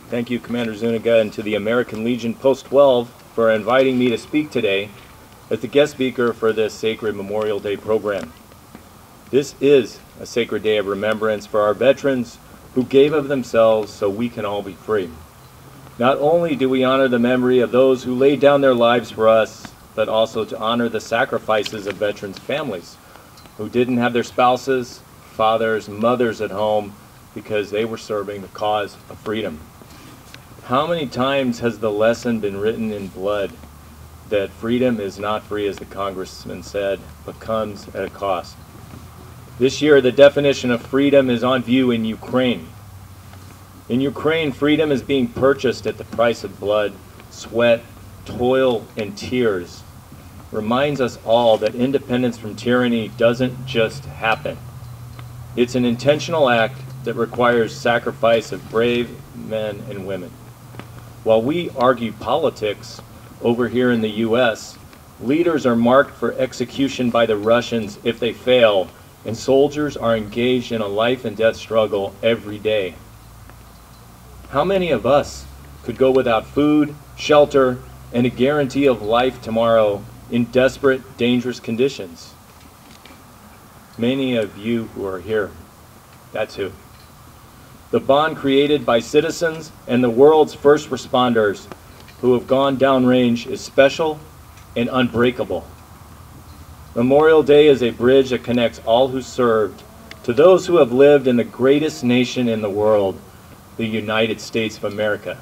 Thank you, Commander Zuniga, and to the American Legion Post 12 for inviting me to speak today as the guest speaker for this sacred Memorial Day program. This is a sacred day of remembrance for our veterans who gave of themselves so we can all be free. Not only do we honor the memory of those who laid down their lives for us, but also to honor the sacrifices of veterans' families who didn't have their spouses, fathers, mothers at home because they were serving the cause of freedom. How many times has the lesson been written in blood that freedom is not free, as the congressman said, but comes at a cost? This year, the definition of freedom is on view in Ukraine. In Ukraine, freedom is being purchased at the price of blood, sweat, toil, and tears. Reminds us all that independence from tyranny doesn't just happen. It's an intentional act that requires sacrifice of brave men and women. While we argue politics over here in the U.S., leaders are marked for execution by the Russians if they fail, and soldiers are engaged in a life and death struggle every day. How many of us could go without food, shelter, and a guarantee of life tomorrow in desperate, dangerous conditions? Many of you who are here, that's who. The bond created by citizens and the world's first responders who have gone downrange is special and unbreakable. Memorial Day is a bridge that connects all who served to those who have lived in the greatest nation in the world, the United States of America.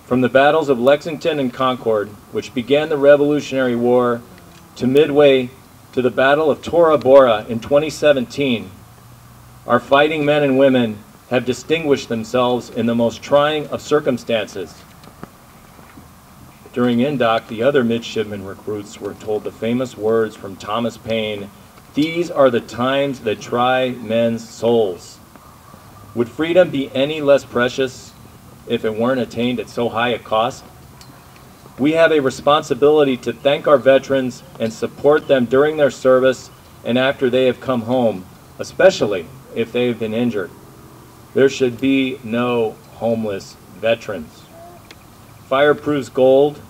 From the battles of Lexington and Concord, which began the Revolutionary War, to Midway, to the Battle of Tora Bora in 2017, our fighting men and women have distinguished themselves in the most trying of circumstances. During INDOC, the other midshipman recruits were told the famous words from Thomas Paine, "These are the times that try men's souls." Would freedom be any less precious if it weren't attained at so high a cost? We have a responsibility to thank our veterans and support them during their service and after they have come home, especially if they have been injured. There should be no homeless veterans. Fire proves gold,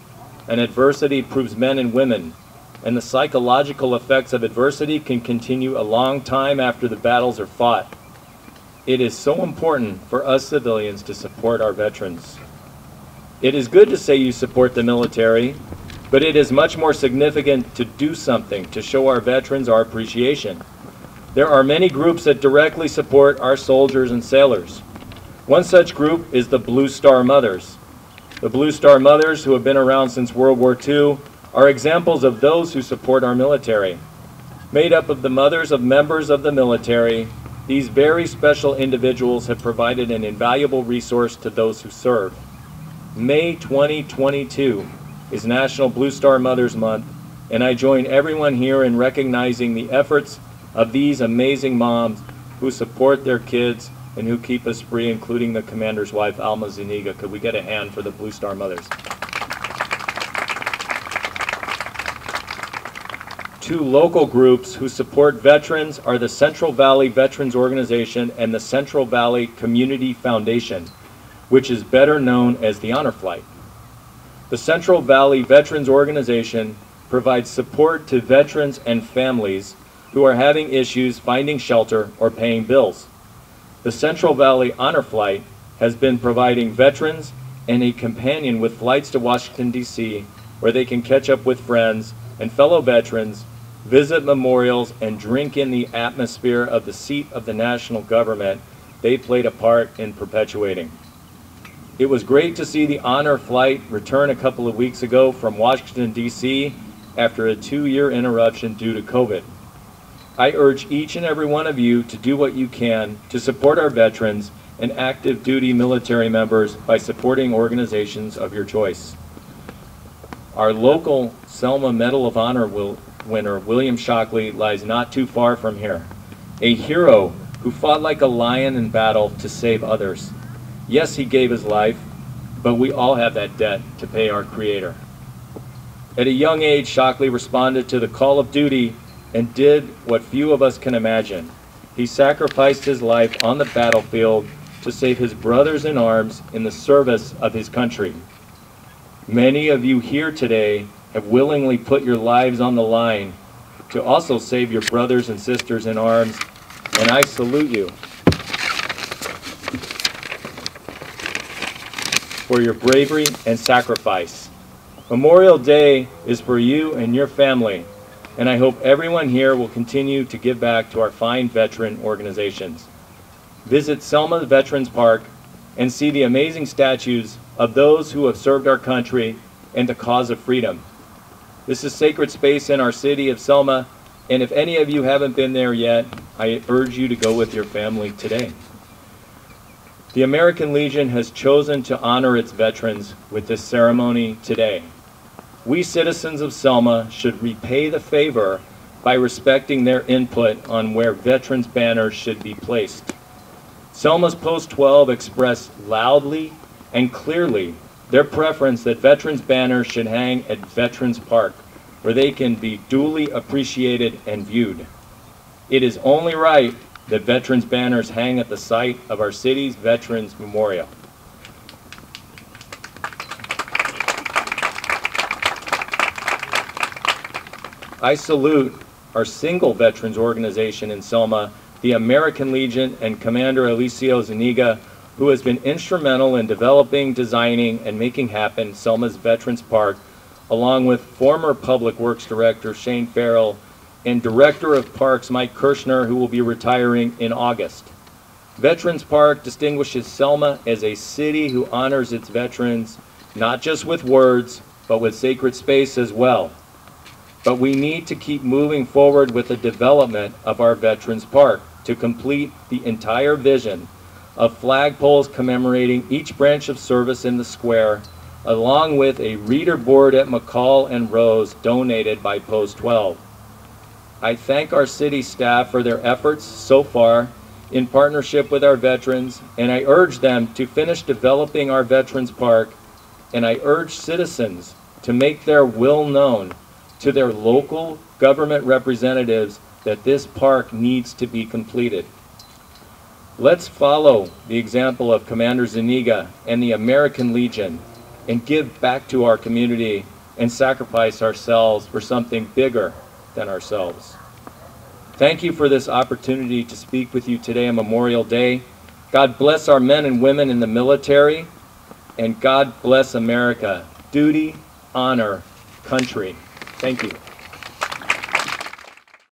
and adversity proves men and women, and the psychological effects of adversity can continue a long time after the battles are fought. It is so important for us civilians to support our veterans. It is good to say you support the military, but it is much more significant to do something to show our veterans our appreciation. There are many groups that directly support our soldiers and sailors. One such group is the Blue Star Mothers. The Blue Star Mothers, who have been around since World War II, are examples of those who support our military. Made up of the mothers of members of the military, these very special individuals have provided an invaluable resource to those who serve. May 2022 is National Blue Star Mothers Month, and I join everyone here in recognizing the efforts of these amazing moms who support their kids and who keep us free, including the commander's wife, Alma Zuniga. Could we get a hand for the Blue Star Mothers? Two local groups who support veterans are the Central Valley Veterans Organization and the Central Valley Community Foundation, which is better known as the Honor Flight. The Central Valley Veterans Organization provides support to veterans and families who are having issues finding shelter or paying bills. The Central Valley Honor Flight has been providing veterans and a companion with flights to Washington, D.C., where they can catch up with friends and fellow veterans, visit memorials, and drink in the atmosphere of the seat of the national government they played a part in perpetuating. It was great to see the Honor Flight return a couple of weeks ago from Washington, D.C. after a 2-year interruption due to COVID. I urge each and every one of you to do what you can to support our veterans and active duty military members by supporting organizations of your choice. Our local Selma Medal of Honor winner, William Shockley, lies not too far from here. A hero who fought like a lion in battle to save others. Yes, he gave his life, but we all have that debt to pay our Creator. At a young age, Shockley responded to the call of duty and did what few of us can imagine. He sacrificed his life on the battlefield to save his brothers in arms in the service of his country. Many of you here today have willingly put your lives on the line to also save your brothers and sisters in arms, and I salute you for your bravery and sacrifice. Memorial Day is for you and your family, and I hope everyone here will continue to give back to our fine veteran organizations. Visit Selma Veterans Park and see the amazing statues of those who have served our country and the cause of freedom. This is sacred space in our city of Selma, and if any of you haven't been there yet, I urge you to go with your family today. The American Legion has chosen to honor its veterans with this ceremony today. We citizens of Selma should repay the favor by respecting their input on where veterans' banners should be placed. Selma's Post 12 expressed loudly and clearly their preference that veterans' banners should hang at Veterans Park, where they can be duly appreciated and viewed. It is only right that veterans' banners hang at the site of our city's Veterans Memorial. I salute our single veterans organization in Selma, the American Legion, and Commander Alicio Zuniga, who has been instrumental in developing, designing, and making happen Selma's Veterans Park, along with former Public Works Director Shane Farrell and Director of Parks Mike Kirshner, who will be retiring in August. Veterans Park distinguishes Selma as a city who honors its veterans, not just with words, but with sacred space as well. But we need to keep moving forward with the development of our Veterans Park to complete the entire vision of flagpoles commemorating each branch of service in the square, along with a reader board at McCall and Rose donated by Post 12. I thank our city staff for their efforts so far in partnership with our veterans, and I urge them to finish developing our Veterans Park, and I urge citizens to make their will known to their local government representatives that this park needs to be completed. Let's follow the example of Commander Zuniga and the American Legion and give back to our community and sacrifice ourselves for something bigger than ourselves. Thank you for this opportunity to speak with you today on Memorial Day. God bless our men and women in the military, and God bless America. Duty, honor, country. Thank you.